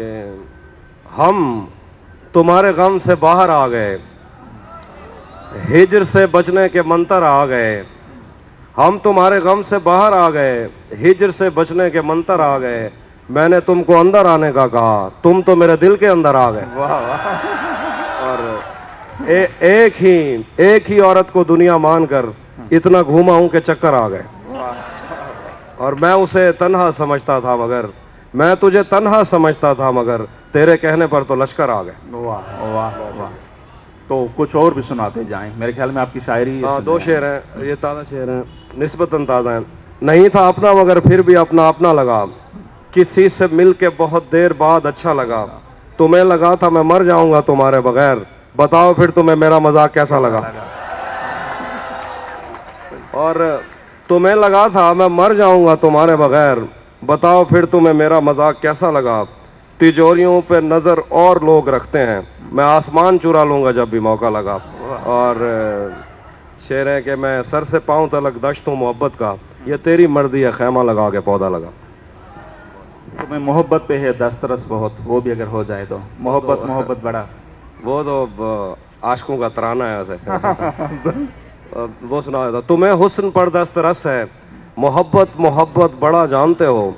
کہ ہم تمہارے غم سے باہر آ گئے، ہجر سے بچنے کے منتر آ گئے، ہم تمہارے غم سے باہر آ گئے، ہجر سے بچنے کے منتر آ گئے، میں نے تم کو اندر آنے کا کہا، تم تو میرے دل کے اندر آ گئے۔ اور ایک ہی عورت کو دنیا مان کر اتنا گھوما ہوں کہ چکر آ گئے، اور میں اسے تنہا سمجھتا تھا مگر، میں تجھے تنہا سمجھتا تھا مگر تیرے کہنے پر تو لشکر آ گئے۔ واہ واہ واہ، تو کچھ اور بھی سناتے جائیں، میرے خیال میں آپ کی شاعری۔ ہاں، 2 شعر ہیں، یہ تازہ شعر ہیں، نسبتاً تازہ ہیں۔ نہیں تھا اپنا مگر پھر بھی اپنا اپنا لگا، کسی سے مل کے بہت دیر بعد اچھا لگا، تمہیں لگا تھا میں مر جاؤں گا تمہارے بغیر، بتاؤ پھر تمہیں میرا مذاق کیسا لگا۔ اور تمہیں لگا تھا میں مر جاؤں گا تمہارے بغیر، بتاؤ پھر تمہیں میرا مذاق کیسا لگا۔ تجوریوں پہ نظر اور لوگ رکھتے ہیں، میں آسمان چرا لوں گا جب بھی موقع لگا۔ اور شعر ہے کہ میں سر سے پاؤں تلک دشت ہوں محبت کا، یہ تیری مرضی ہے خیمہ لگا کے پودا لگا۔ تمہیں محبت پہ ہے دسترس بہت، وہ بھی اگر ہو جائے تو محبت بڑا، وہ تو عاشقوں کا ترانہ ہے ایسے۔ وہ سنا دیتا، تمہیں حسن پر دسترس ہے، محبت بڑا جانتے ہو،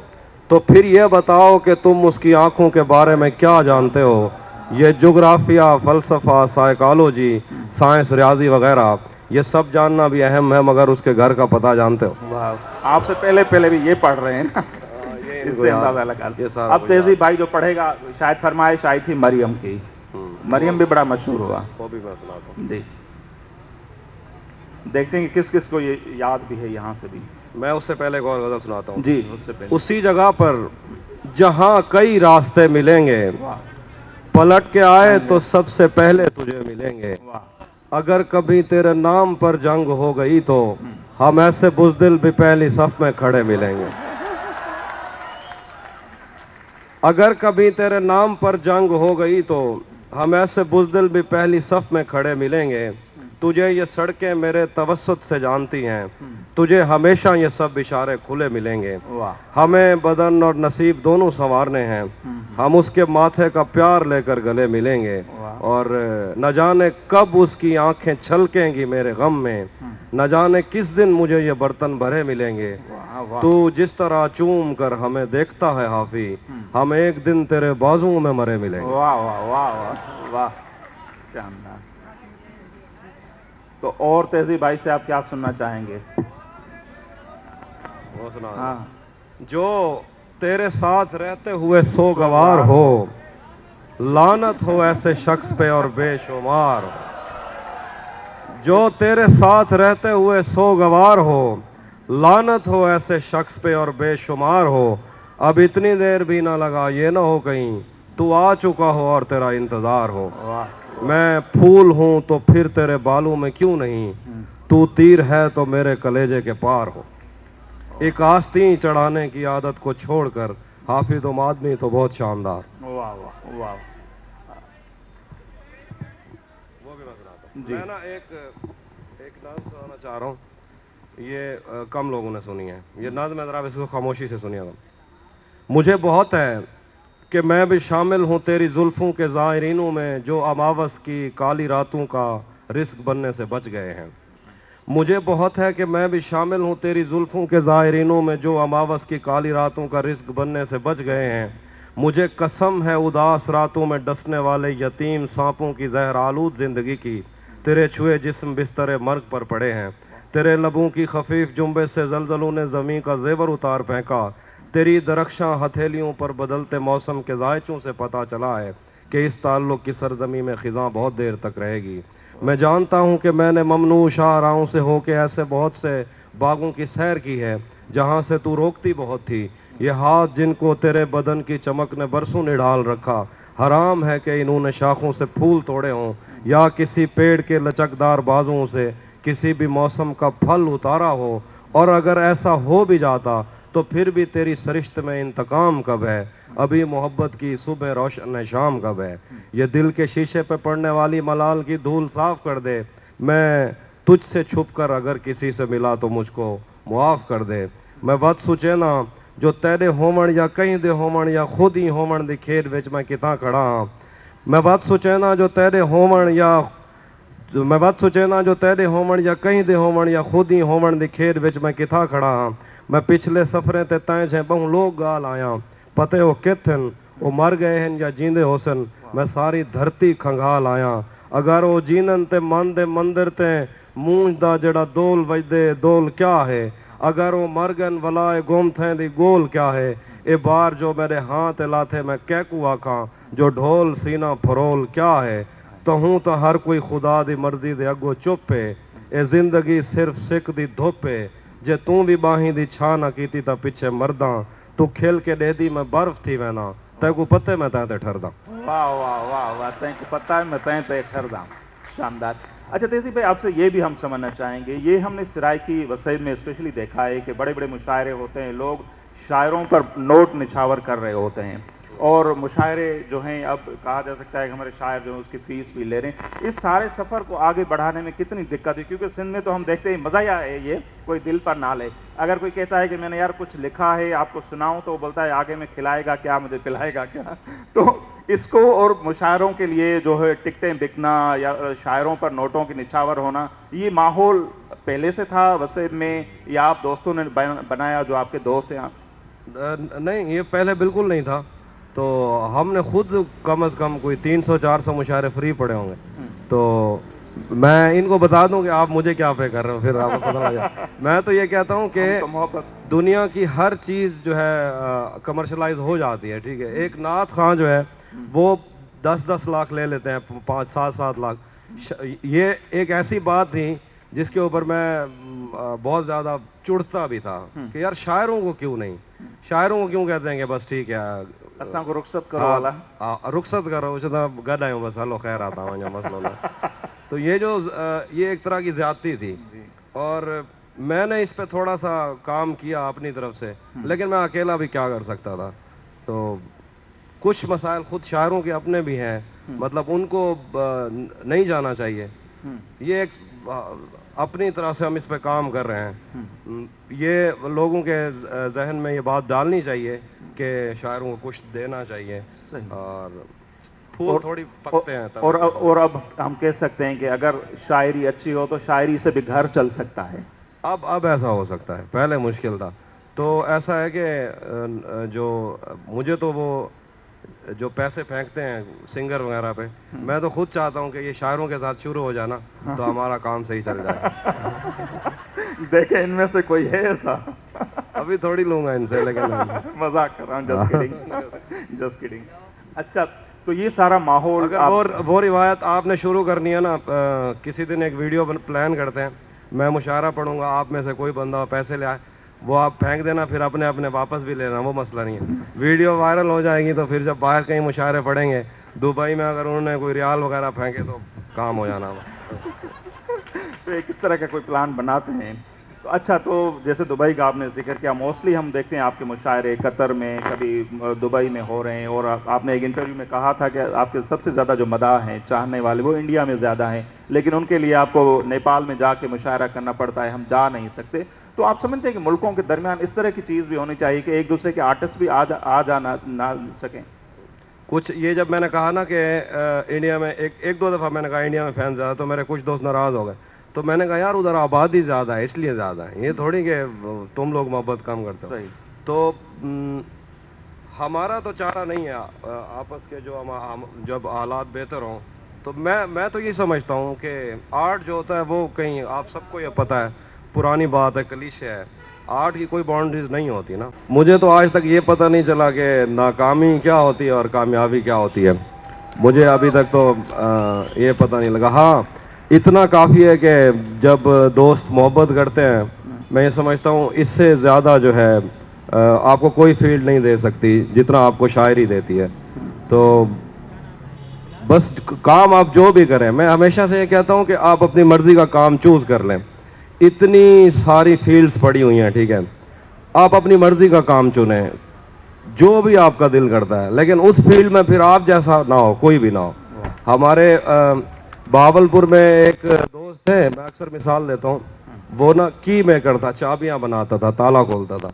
تو پھر یہ بتاؤ کہ تم اس کی آنکھوں کے بارے میں کیا جانتے ہو۔ یہ جغرافیہ، فلسفہ، سائیکالوجی، سائنس، ریاضی وغیرہ، یہ سب جاننا بھی اہم ہے مگر اس کے گھر کا پتہ جانتے ہو۔ آپ سے پہلے بھی یہ پڑھ رہے ہیں نا، اس سے اندازہ لگا۔ اب تہذیب بھائی جو پڑھے گا، شاید فرمائش آئی تھی مریم کی، مریم بھی بڑا مشہور ہوا، وہ بھی میں سناتا ہوں۔ جی دیکھتے ہیں کہ کس کس کو یہ یاد بھی ہے یہاں سے بھی۔ میں اس سے پہلے ایک اور غزل سناتا ہوں۔ جی اس سے پہلے، اسی جگہ پر جہاں کئی راستے ملیں گے، پلٹ کے آئے تو سب سے پہلے تجھے ملیں گے، اگر کبھی تیرے نام پر جنگ ہو گئی تو ہم ایسے بزدل بھی پہلی صف میں کھڑے ملیں گے۔ اگر کبھی تیرے نام پر جنگ ہو گئی تو ہم ایسے بزدل بھی پہلی صف میں کھڑے ملیں گے، تجھے یہ سڑکیں میرے توسط سے جانتی ہیں، تجھے ہمیشہ یہ سب اشارے کھلے ملیں گے، ہمیں بدن اور نصیب دونوں سنوارنے ہیں، ہم اس کے ماتھے کا پیار لے کر گلے ملیں گے، اور نہ جانے کب اس کی آنکھیں چھلکیں گی میرے غم میں، نہ جانے کس دن مجھے یہ برتن بھرے ملیں گے، تو جس طرح چوم کر ہمیں دیکھتا ہے حافی، ہم ایک دن تیرے بازوؤں میں مرے ملیں گے۔ واہ واہ واہ واہ واہ، شاندار۔ تو اور تہذیب بھائی سے آپ کیا سننا چاہیں گے؟ وہ سنا، ہاں، جو تیرے ساتھ رہتے ہوئے سوگوار ہو، لعنت ہو ایسے شخص پہ اور بے شمار، جو تیرے ساتھ رہتے ہوئے سوگوار ہو، لعنت ہو ایسے شخص پہ اور بے شمار ہو، اب اتنی دیر بھی نہ لگا یہ نہ ہو کہیں تو آ چکا ہو اور تیرا انتظار ہو، میں پھول ہوں تو پھر تیرے بالوں میں کیوں نہیں، تو تیر ہے تو میرے کلیجے کے پار ہو، ایک آستین چڑھانے کی عادت کو چھوڑ کر حافظ و آدمی تو بہت شاندار۔ واہ واہ واہ، وہ بھی میں سناتا ہوں۔ جی، میں نا ایک نظم سنانا چاہ رہا ہوں، یہ کم لوگوں نے سنی ہے، یہ نظم ہے، ذرا اس کو خاموشی سے سنیے گا۔ مجھے بہت ہے کہ میں بھی شامل ہوں تیری زلفوں کے زائرینوں میں جو اماوس کی کالی راتوں کا رزق بننے سے بچ گئے ہیں، مجھے بہت ہے کہ میں بھی شامل ہوں تیری زلفوں کے زائرینوں میں جو اماوس کی کالی راتوں کا رزق بننے سے بچ گئے ہیں، مجھے قسم ہے اداس راتوں میں ڈسنے والے یتیم سانپوں کی زہر آلود زندگی کی، تیرے چھوئے جسم بستر مرگ پر پڑے ہیں، تیرے لبوں کی خفیف جنبش سے زلزلوں نے زمین کا زیور اتار پھینکا، تیری درخشاں ہتھیلیوں پر بدلتے موسم کے ذائچوں سے پتہ چلا ہے کہ اس تعلق کی سرزمین میں خزاں بہت دیر تک رہے گی، میں جانتا ہوں کہ میں نے ممنوع شاہراہوں سے ہو کے ایسے بہت سے باغوں کی سیر کی ہے جہاں سے تو روکتی بہت تھی، یہ ہاتھ جن کو تیرے بدن کی چمک نے برسوں نڈھال رکھا، حرام ہے کہ انہوں نے شاخوں سے پھول توڑے ہوں یا کسی پیڑ کے لچکدار بازوں سے کسی بھی موسم کا پھل اتارا ہو، اور اگر ایسا ہو بھی جاتا تو پھر بھی تیری سرشت میں انتقام کب ہے، ابھی محبت کی صبح روشن شام کب ہے، یہ دل کے شیشے پہ پڑنے والی ملال کی دھول صاف کر دے، میں تجھ سے چھپ کر اگر کسی سے ملا تو مجھ کو معاف کر دے، میں بد سوچے نہ جو تیرے ہومن یا کہیں دے ہومن یا خود ہی ہومن دی کھیڈ وچ میں کتاں کھڑا ہاں میں بات سوچے نا جو تیرے ہومن یا میں بات سوچے نا جو تیرے ہومن یا کہیں دے ہومن یا خود ہی ہومن دی کھیڈ وچ میں کتاں کھڑا ہاں میں پچھلے سفریں تے تائیں جے بہوں لوگ گال آیا پتے وہ کتھن وہ مر گئے ہیں یا جیندے ہوسن میں ساری دھرتی کھنگال آیا اگر وہ جینن تے من دے مندر تے مونج دا جڑا دول وجدے دول کیا ہے اگر وہ مرگن ولائے گم تھیں دی گول کیا ہے اے بار جو میرے ہاں تے لاتھے میں کیکو آکھاں جو ڈھول سینہ پھرول کیا ہے تو ہوں تو ہر کوئی خدا دی مرضی دے اگو چپے اے زندگی صرف سکھ دی دھوپے جے توں بھی باہیں دی چھا نہ کیتی تا پیچھے مرداں تو کھل کے دے دی میں برف تھی وینا تے کو پتے میں تے ٹھرداں واہ واہ واہ واہ تے کو پتہ ہے میں تے ٹھرداں شاندار اچھا تیزی بھائی آپ سے یہ بھی ہم سمجھنا چاہیں گے یہ ہم نے سرائکی وسائل میں اسپیشلی دیکھا ہے کہ بڑے بڑے مشاعرے ہوتے ہیں لوگ شاعروں پر نوٹ نچھاور کر رہے ہوتے ہیں اور مشاعرے جو ہیں اب کہا جا سکتا ہے کہ ہمارے شاعر جو ہیں اس کی فیس بھی لے رہے ہیں اس سارے سفر کو آگے بڑھانے میں کتنی دقت ہے کیونکہ سندھ میں تو ہم دیکھتے ہیں مزہ ہی ہے یہ کوئی دل پر نہ لے اگر کوئی کہتا ہے کہ میں نے یار کچھ لکھا ہے آپ کو سناؤں تو وہ بولتا ہے آگے میں کھلائے گا کیا مجھے پلائے گا کیا تو اس کو اور مشاعروں کے لیے جو ہے ٹکٹیں بکنا یا شاعروں پر نوٹوں کی نچھاور ہونا یہ ماحول پہلے سے تھا وسائل میں یا آپ دوستوں نے بنایا جو آپ کے دوست ہیں نہیں یہ پہلے بالکل نہیں تھا تو ہم نے خود کم از کم کوئی 300-400 مشاعرے فری پڑے ہوں گے تو میں ان کو بتا دوں کہ آپ مجھے کیا پے کر رہے ہو پھر آپ کو پتہ ہو جائے میں تو یہ کہتا ہوں کہ دنیا کی ہر چیز جو ہے کمرشلائز ہو جاتی ہے ٹھیک ہے ایک نعت خواں جو ہے وہ 10-10 لاکھ لے لیتے ہیں 5-7 لاکھ یہ ایک ایسی بات تھی جس کے اوپر میں بہت زیادہ چڑھتا بھی تھا کہ یار شاعروں کو کیوں نہیں شاعروں کو کیوں کہتے ہیں کہ بس ٹھیک ہے اساں کو رخصت کرو والا رخصت کرو اسے تو گڈ آئے ہوں بس ہلو خیر آتا ہوں مسئلہ تو یہ جو یہ ایک طرح کی زیادتی تھی اور میں نے اس پہ تھوڑا سا کام کیا اپنی طرف سے لیکن میں اکیلا بھی کیا کر سکتا تھا تو کچھ مسائل خود شاعروں کے اپنے بھی ہیں مطلب ان کو نہیں جانا چاہیے یہ ایک اپنی طرح سے ہم اس پہ کام کر رہے ہیں یہ لوگوں کے ذہن میں یہ بات ڈالنی چاہیے کہ شاعروں کو کچھ دینا چاہیے اور پھول تھوڑی پکتے ہیں اور اب ہم کہہ سکتے ہیں کہ اگر شاعری اچھی ہو تو شاعری سے بھی گھر چل سکتا ہے اب ایسا ہو سکتا ہے پہلے مشکل تھا تو ایسا ہے کہ جو مجھے تو وہ جو پیسے پھینکتے ہیں سنگر وغیرہ پہ میں تو خود چاہتا ہوں کہ یہ شاعروں کے ساتھ شروع ہو جانا تو ہمارا کام صحیح چل جائے دیکھیں ان میں سے کوئی ہے ایسا ابھی تھوڑی لوں گا ان سے لیکن مذاق کر رہا ہوں جسٹ کڈنگ اچھا تو یہ سارا ماحول وہ روایت آپ نے شروع کرنی ہے نا کسی دن ایک ویڈیو پلان کرتے ہیں میں مشاعرہ پڑھوں گا آپ میں سے کوئی بندہ پیسے لے آئے وہ آپ پھینک دینا پھر اپنے واپس بھی لینا وہ مسئلہ نہیں ہے ویڈیو وائرل ہو جائے گی تو پھر جب باہر کہیں مشاعرے پڑیں گے دبئی میں اگر انہوں نے کوئی ریال وغیرہ پھینکے تو کام ہو جانا تو ایک اس طرح کا کوئی پلان بناتے ہیں تو اچھا تو جیسے دبئی کا آپ نے ذکر کیا موسٹلی ہم دیکھتے ہیں آپ کے مشاعرے قطر میں کبھی دبئی میں ہو رہے ہیں اور آپ نے ایک انٹرویو میں کہا تھا کہ آپ کے سب سے زیادہ جو مداح ہیں چاہنے والے وہ انڈیا میں زیادہ ہیں لیکن ان کے لیے آپ کو نیپال میں جا کے مشاعرہ کرنا پڑتا ہے ہم جا نہیں سکتے تو آپ سمجھتے ہیں کہ ملکوں کے درمیان اس طرح کی چیز بھی ہونی چاہیے کہ ایک دوسرے کے آرٹسٹ بھی آ جانا نہ سکیں کچھ یہ جب میں نے کہا نا کہ انڈیا میں ایک دو دفعہ میں نے کہا انڈیا میں فین زیادہ تو میرے کچھ دوست ناراض ہو گئے تو میں نے کہا یار ادھر آبادی زیادہ ہے اس لیے زیادہ ہے یہ تھوڑی کہ تم لوگ محبت کم کرتے ہو تو ہمارا تو چارہ نہیں ہے آپس کے جو جب حالات بہتر ہوں تو میں تو یہ سمجھتا ہوں کہ آرٹ جو ہوتا ہے وہ کہیں آپ سب کو یہ پتہ ہے پرانی بات ہے کلیشے ہے آرٹ کی کوئی باؤنڈریز نہیں ہوتی نا مجھے تو آج تک یہ پتہ نہیں چلا کہ ناکامی کیا ہوتی ہے اور کامیابی کیا ہوتی ہے مجھے ابھی تک تو یہ پتہ نہیں لگا ہاں اتنا کافی ہے کہ جب دوست محبت کرتے ہیں میں یہ سمجھتا ہوں اس سے زیادہ جو ہے آپ کو کوئی فیلڈ نہیں دے سکتی جتنا آپ کو شاعری دیتی ہے تو بس کام آپ جو بھی کریں میں ہمیشہ سے یہ کہتا ہوں کہ آپ اپنی مرضی کا کام چوز کر لیں اتنی ساری فیلڈز پڑی ہوئی ہیں ٹھیک ہے آپ اپنی مرضی کا کام چنیں جو بھی آپ کا دل کرتا ہے لیکن اس فیلڈ میں پھر آپ جیسا نہ ہو کوئی بھی نہ ہو ہمارے بہاولپور میں ایک دوست ہے میں اکثر مثال دیتا ہوں وہ نا کی میکر تھا چابیاں بناتا تھا تالا کھولتا تھا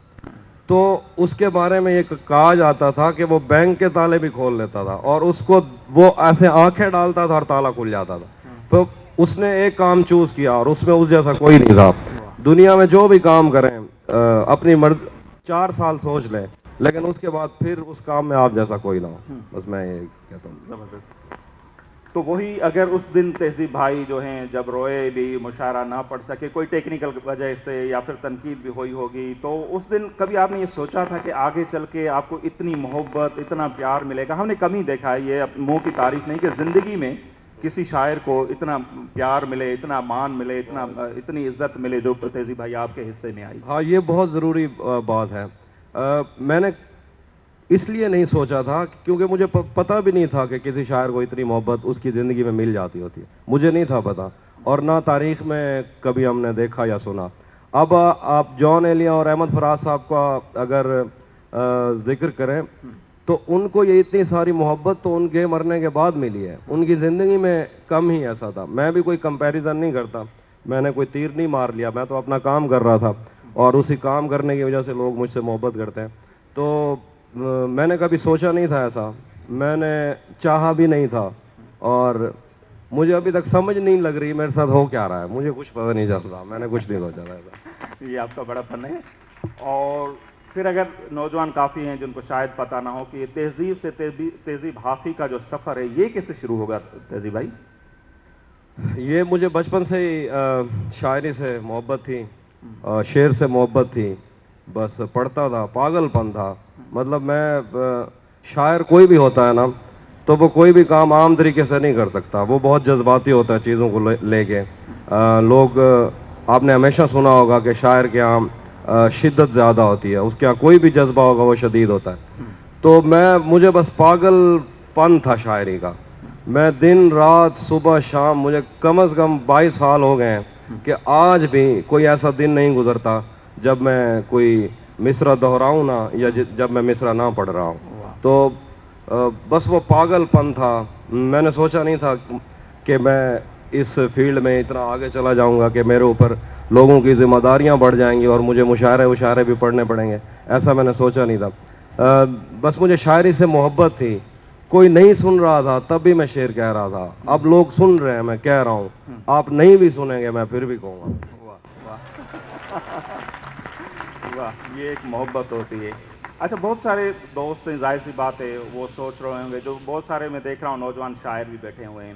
تو اس کے بارے میں یہ کہا جاتا تھا کہ وہ بینک کے تالے بھی کھول لیتا تھا اور اس کو وہ ایسے آنکھیں ڈالتا تھا اور تالا کھل جاتا تھا. تو اس نے ایک کام چوز کیا اور اس میں اس جیسا کوئی نہیں تھا. دنیا میں جو بھی کام کریں اپنی 4 سال سوچ لیں لیکن اس کے بعد پھر اس کام میں آپ جیسا کوئی نہ ہو. بس میں یہ کہتا ہوں. زبردست. تو وہی اگر اس دن تہذیب بھائی جو ہیں جب روئے بھی, مشاعرہ نہ پڑھ سکے, کوئی ٹیکنیکل وجہ سے یا پھر تنقید بھی ہوئی ہوگی, تو اس دن کبھی آپ نے یہ سوچا تھا کہ آگے چل کے آپ کو اتنی محبت, اتنا پیار ملے گا؟ ہم نے کم ہی دیکھا ہے, یہ منہ کی تعریف نہیں, کہ زندگی میں کسی شاعر کو اتنا پیار ملے, اتنا مان ملے, اتنی عزت ملے جو تہذیب بھائی آپ کے حصے میں آئی. ہاں, یہ بہت ضروری بات ہے. میں نے اس لیے نہیں سوچا تھا کیونکہ مجھے پتہ بھی نہیں تھا کہ کسی شاعر کو اتنی محبت اس کی زندگی میں مل جاتی ہوتی ہے. مجھے نہیں تھا پتہ اور نہ تاریخ میں کبھی ہم نے دیکھا یا سنا. اب آپ جان ایلیا اور احمد فراز صاحب کا اگر ذکر کریں تو ان کو یہ اتنی ساری محبت تو ان کے مرنے کے بعد ملی ہے. ان کی زندگی میں کم ہی ایسا تھا. میں بھی کوئی کمپیریزن نہیں کرتا, میں نے کوئی تیر نہیں مار لیا, میں تو اپنا کام کر رہا تھا اور اسی کام کرنے کی وجہ سے لوگ مجھ سے محبت کرتے ہیں. تو میں نے کبھی سوچا نہیں تھا ایسا, میں نے چاہا بھی نہیں تھا اور مجھے ابھی تک سمجھ نہیں لگ رہی میرے ساتھ ہو کیا رہا ہے. مجھے کچھ پتہ نہیں چل رہا, میں نے کچھ نہیں سوچا تھا. یہ آپ کا بڑا فن ہے. اور پھر اگر نوجوان کافی ہیں جن کو شاید پتہ نہ ہو کہ تہذیب سے تہذیب حافی کا جو سفر ہے یہ کیسے شروع ہوگا تہذیب بھائی؟ یہ مجھے بچپن سے ہی شاعری سے محبت تھی, شعر سے محبت تھی. بس پڑھتا تھا, پاگل پن تھا. مطلب میں شاعر کوئی بھی ہوتا ہے نا تو وہ کوئی بھی کام عام طریقے سے نہیں کر سکتا, وہ بہت جذباتی ہوتا ہے چیزوں کو لے کے. لوگ, آپ نے ہمیشہ سنا ہوگا کہ شاعر کے یہاں شدت زیادہ ہوتی ہے, اس کے یہاں کوئی بھی جذبہ ہوگا وہ شدید ہوتا ہے. تو مجھے بس پاگل پن تھا شاعری کا. میں دن رات صبح شام, مجھے کم از کم 22 سال ہو گئے ہیں کہ آج بھی کوئی ایسا دن نہیں گزرتا جب میں کوئی مصرع دہراؤں نا یا جب میں مصرع نہ پڑھ رہا ہوں. تو بس وہ پاگل پن تھا. میں نے سوچا نہیں تھا کہ میں اس فیلڈ میں اتنا آگے چلا جاؤں گا کہ میرے اوپر لوگوں کی ذمہ داریاں بڑھ جائیں گی اور مجھے مشاعرے بھی پڑھنے پڑیں گے. ایسا میں نے سوچا نہیں تھا. بس مجھے شاعری سے محبت تھی. کوئی نہیں سن رہا تھا تب بھی میں شعر کہہ رہا تھا. اب لوگ سن رہے ہیں, میں کہہ رہا ہوں. آپ نہیں بھی سنیں گے میں پھر بھی کہوں گا. واہ, یہ ایک محبت ہوتی ہے. اچھا, بہت سارے دوست ہیں, ظاہر سی بات ہے وہ سوچ رہے ہوں گے, جو بہت سارے میں دیکھ رہا ہوں نوجوان شاعر بھی بیٹھے ہوئے ہیں,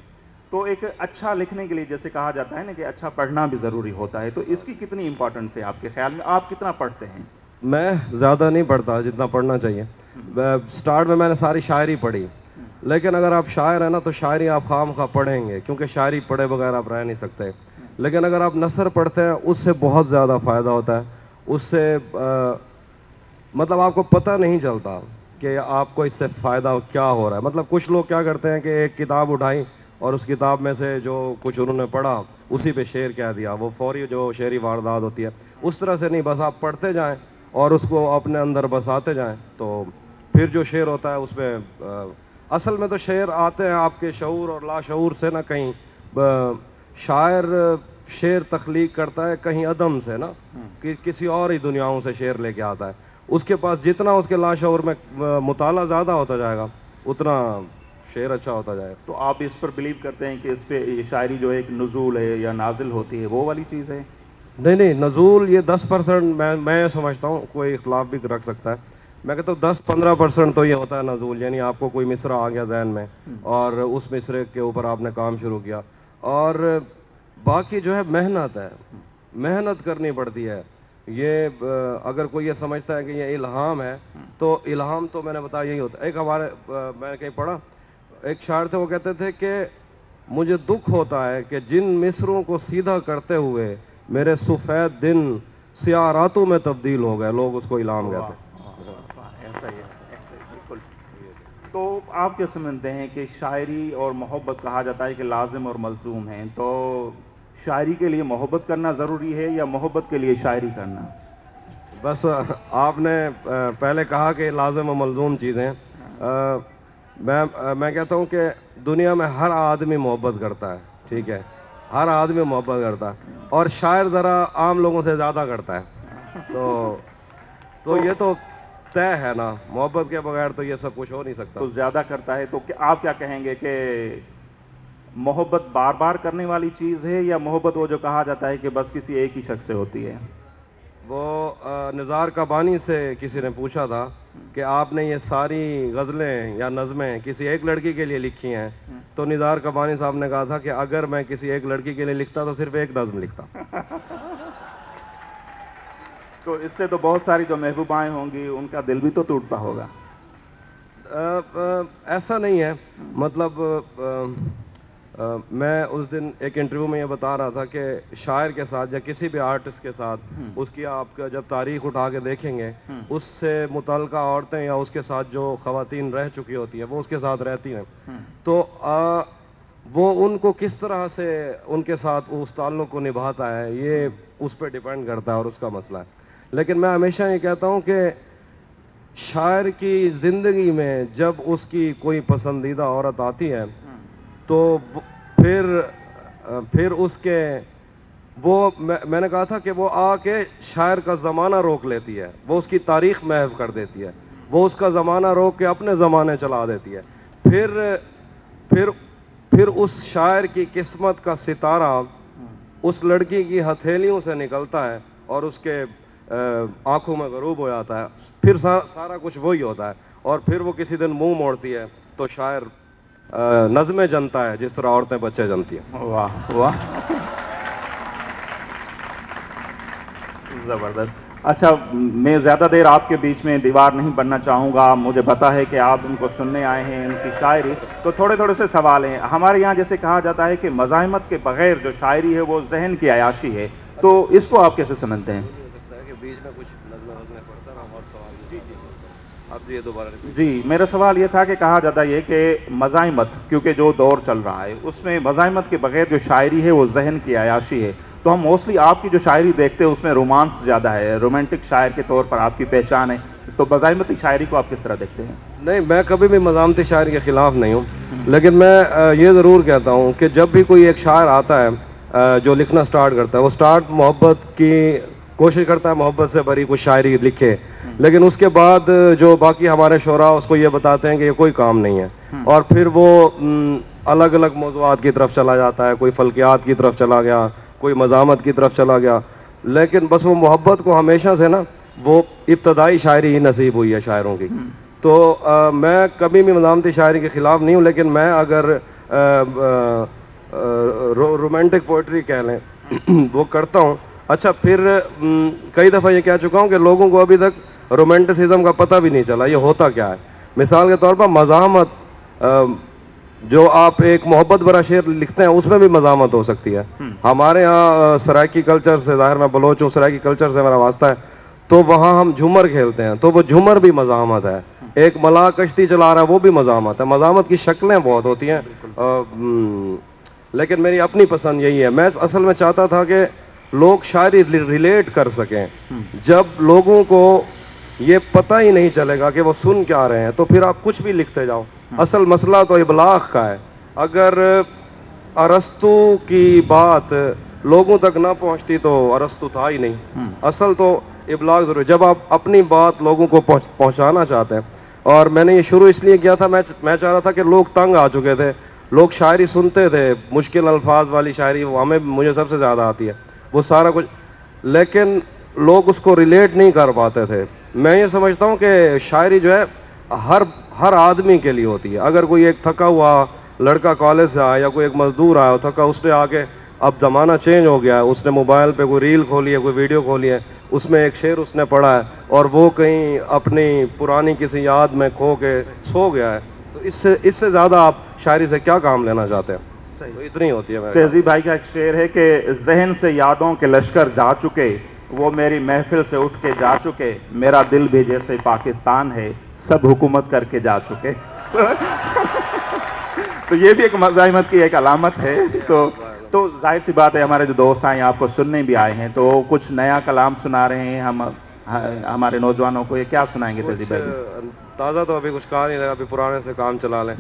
تو ایک اچھا لکھنے کے لیے جیسے کہا جاتا ہے نا کہ اچھا پڑھنا بھی ضروری ہوتا ہے, تو اس کی کتنی امپورٹنس ہے آپ کے خیال میں؟ آپ کتنا پڑھتے ہیں؟ میں زیادہ نہیں پڑھتا جتنا پڑھنا چاہیے. سٹارٹ میں نے ساری شاعری پڑھی, لیکن اگر آپ شاعر ہیں نا تو شاعری آپ خواہ پڑھیں گے کیونکہ شاعری پڑھے بغیر آپ رہ نہیں سکتے. لیکن اگر آپ نثر پڑھتے ہیں اس سے بہت زیادہ فائدہ ہوتا ہے. اس سے مطلب آپ کو پتہ نہیں چلتا کہ آپ کو اس سے فائدہ کیا ہو رہا ہے. مطلب کچھ لوگ کیا کرتے ہیں کہ ایک کتاب اٹھائی اور اس کتاب میں سے جو کچھ انہوں نے پڑھا اسی پہ شعر کہہ دیا, وہ فوری جو شعری واردات ہوتی ہے. اس طرح سے نہیں, بس آپ پڑھتے جائیں اور اس کو اپنے اندر بساتے جائیں تو پھر جو شعر ہوتا ہے اس میں اصل میں تو شعر آتے ہیں آپ کے شعور اور لاشعور سے. نہ کہیں شاعر شعر تخلیق کرتا ہے کہیں عدم سے, نا کہ کسی اور ہی دنیاؤں سے شعر لے کے آتا ہے. اس کے پاس جتنا اس کے لاشعور میں مطالعہ زیادہ ہوتا جائے گا اتنا شعر اچھا ہوتا جائے. تو آپ اس پر بلیو کرتے ہیں کہ اس پہ یہ شاعری جو ایک نزول ہے یا نازل ہوتی ہے وہ والی چیز ہے؟ نہیں, نزول یہ 10% میں سمجھتا ہوں, کوئی اختلاف بھی رکھ سکتا ہے. میں کہتا ہوں 10-15% تو یہ ہوتا ہے نزول, یعنی آپ کو کوئی مصرع آ گیا ذہن میں اور اس مصرع کے اوپر آپ نے کام شروع کیا. اور باقی جو ہے محنت ہے, محنت کرنی پڑتی ہے. یہ اگر کوئی یہ سمجھتا ہے کہ یہ الہام ہے تو الہام تو میں نے بتایا یہی ہوتا ہے. ایک ہمارے میں نے کہیں پڑھا, ایک شاعر تھے, وہ کہتے تھے کہ مجھے دکھ ہوتا ہے کہ جن مصروں کو سیدھا کرتے ہوئے میرے سفید دن سیاہ راتوں میں تبدیل ہو گئے. لوگ اس کو الہام کہتے ہیں. ایسا ہی بالکل. تو آپ کیا سمجھتے ہیں کہ شاعری اور محبت کہا جاتا ہے کہ لازم اور ملزوم ہیں, تو شاعری کے لیے محبت کرنا ضروری ہے یا محبت کے لیے شاعری کرنا؟ بس آپ نے پہلے کہا کہ لازم و ملزوم چیزیں. میں کہتا ہوں کہ دنیا میں ہر آدمی محبت کرتا ہے, ٹھیک ہے, ہر آدمی محبت کرتا ہے, اور شاعر ذرا عام لوگوں سے زیادہ کرتا ہے. تو تو یہ تو طے ہے نا, محبت کے بغیر تو یہ سب کچھ ہو نہیں سکتا. تو زیادہ کرتا ہے تو آپ کیا کہیں گے کہ محبت بار بار کرنے والی چیز ہے, یا محبت وہ جو کہا جاتا ہے کہ بس کسی ایک ہی شخص سے ہوتی ہے؟ وہ نزار قبانی سے کسی نے پوچھا تھا کہ آپ نے یہ ساری غزلیں یا نظمیں کسی ایک لڑکی کے لیے لکھی ہیں, تو نزار قبانی صاحب نے کہا تھا کہ اگر میں کسی ایک لڑکی کے لیے لکھتا تو صرف ایک نظم لکھتا. تو اس سے تو بہت ساری جو محبوبائیں ہوں گی ان کا دل بھی تو ٹوٹتا ہوگا. ایسا نہیں ہے, مطلب میں اس دن ایک انٹرویو میں یہ بتا رہا تھا کہ شاعر کے ساتھ یا کسی بھی آرٹسٹ کے ساتھ اس کی آپ کا جب تاریخ اٹھا کے دیکھیں گے, اس سے متعلقہ عورتیں یا اس کے ساتھ جو خواتین رہ چکی ہوتی ہیں وہ اس کے ساتھ رہتی ہیں, تو وہ ان کو کس طرح سے ان کے ساتھ اس تعلق کو نبھاتا ہے یہ اس پہ ڈیپینڈ کرتا ہے اور اس کا مسئلہ ہے. لیکن میں ہمیشہ یہ کہتا ہوں کہ شاعر کی زندگی میں جب اس کی کوئی پسندیدہ عورت آتی ہے تو پھر اس کے وہ میں نے کہا تھا کہ وہ آ کے شاعر کا زمانہ روک لیتی ہے, وہ اس کی تاریخ محو کر دیتی ہے, وہ اس کا زمانہ روک کے اپنے زمانے چلا دیتی ہے. پھر اس شاعر کی قسمت کا ستارہ اس لڑکی کی ہتھیلیوں سے نکلتا ہے اور اس کے آنکھوں میں غروب ہو جاتا ہے. پھر سارا کچھ وہی ہوتا ہے, اور پھر وہ کسی دن منہ موڑتی ہے تو شاعر نظمیں جنتا ہے جس طرح عورتیں بچے جنتی ہیں. واہ واہ, زبردست. اچھا, میں زیادہ دیر آپ کے بیچ میں دیوار نہیں بننا چاہوں گا, مجھے پتا ہے کہ آپ ان کو سننے آئے ہیں ان کی شاعری, تو تھوڑے تھوڑے سے سوال ہیں. ہمارے یہاں جیسے کہا جاتا ہے کہ مزاحمت کے بغیر جو شاعری ہے وہ ذہن کی عیاشی ہے, تو اس کو آپ کیسے سمجھتے ہیں؟ بیچ میں کچھ نظمیں پڑھتا رہا اور سوال. اب یہ دوبارہ جی, میرا سوال یہ تھا کہ کہا جاتا ہے کہ مزاحمت, کیونکہ جو دور چل رہا ہے اس میں مزاحمت کے بغیر جو شاعری ہے وہ ذہن کی عیاشی ہے, تو ہم موسٹلی آپ کی جو شاعری دیکھتے ہیں اس میں رومانس زیادہ ہے, رومانٹک شاعر کے طور پر آپ کی پہچان ہے, تو مزاحمتی شاعری کو آپ کس طرح دیکھتے ہیں؟ نہیں, میں کبھی بھی مزاحمتی شاعری کے خلاف نہیں ہوں, لیکن میں یہ ضرور کہتا ہوں کہ جب بھی کوئی ایک شاعر آتا ہے جو لکھنا سٹارٹ کرتا ہے, وہ محبت کی کوشش کرتا ہے, محبت سے بھری کچھ شاعری لکھے, لیکن اس کے بعد جو باقی ہمارے شعراء اس کو یہ بتاتے ہیں کہ یہ کوئی کام نہیں ہے, اور پھر وہ الگ الگ موضوعات کی طرف چلا جاتا ہے, کوئی فلکیات کی طرف چلا گیا, کوئی مزاحمت کی طرف چلا گیا, لیکن بس وہ محبت کو ہمیشہ سے نا وہ ابتدائی شاعری ہی نصیب ہوئی ہے شاعروں کی. تو میں کبھی بھی مزاحمتی شاعری کے خلاف نہیں ہوں, لیکن میں اگر رومانٹک پوئٹری کہہ لیں وہ کرتا ہوں. اچھا, پھر کئی دفعہ یہ کہہ چکا ہوں کہ لوگوں کو ابھی تک رومانٹسزم کا پتہ بھی نہیں چلا یہ ہوتا کیا ہے. مثال کے طور پر مزاحمت, جو آپ ایک محبت بھرا شعر لکھتے ہیں اس میں بھی مزاحمت ہو سکتی ہے. ہمارے ہاں سرائکی کلچر سے, ظاہر میں بلوچ ہوں, سرائکی کلچر سے میرا واسطہ ہے, تو وہاں ہم جھومر کھیلتے ہیں, تو وہ جھومر بھی مزاحمت ہے. ایک ملاح کشتی چلا رہا ہے وہ بھی مزاحمت ہے. مزاحمت کی شکلیں بہت ہوتی ہیں, لیکن میری اپنی پسند یہی ہے. میں اصل میں چاہتا تھا کہ لوگ شاعری ریلیٹ کر سکیں. جب لوگوں کو یہ پتہ ہی نہیں چلے گا کہ وہ سن کیا رہے ہیں تو پھر آپ کچھ بھی لکھتے جاؤ. اصل مسئلہ تو ابلاغ کا ہے. اگر ارسطو کی بات لوگوں تک نہ پہنچتی تو ارسطو تھا ہی نہیں. اصل تو ابلاغ ضرور, جب آپ اپنی بات لوگوں کو پہنچانا چاہتے ہیں. اور میں نے یہ شروع اس لیے کیا تھا, میں چاہ رہا تھا کہ لوگ تنگ آ چکے تھے, لوگ شاعری سنتے تھے, مشکل الفاظ والی شاعری وہ مجھے سب سے زیادہ آتی ہے, وہ سارا کچھ, لیکن لوگ اس کو ریلیٹ نہیں کر پاتے تھے. میں یہ سمجھتا ہوں کہ شاعری جو ہے ہر آدمی کے لیے ہوتی ہے. اگر کوئی ایک تھکا ہوا لڑکا کالج سے آیا یا کوئی ایک مزدور آیا تھکا, اس نے آ کے, اب زمانہ چینج ہو گیا ہے, اس نے موبائل پہ کوئی ریل کھولی ہے, کوئی ویڈیو کھولی ہے, اس میں ایک شعر اس نے پڑھا ہے اور وہ کہیں اپنی پرانی کسی یاد میں کھو کے سو گیا ہے, تو اس سے زیادہ آپ شاعری سے کیا کام لینا چاہتے ہیں؟ تو اتنی ہوتی ہے. تہذیب بھائی کا ایک شعر ہے کہ ذہن سے یادوں کے لشکر جا چکے, وہ میری محفل سے اٹھ کے جا چکے, میرا دل بھی جیسے پاکستان ہے, سب حکومت کر کے جا چکے. تو یہ بھی ایک مزاحمت کی ایک علامت ہے. تو ظاہر سی بات ہے ہمارے جو دوست آئے ہیں آپ کو سننے بھی آئے ہیں, تو کچھ نیا کلام سنا رہے ہیں ہم ہمارے نوجوانوں کو. یہ کیا سنائیں گے تہذیب بھائی؟ تازہ تو ابھی کچھ کہا نہیں لگا, ابھی پرانے سے کام چلا لیں.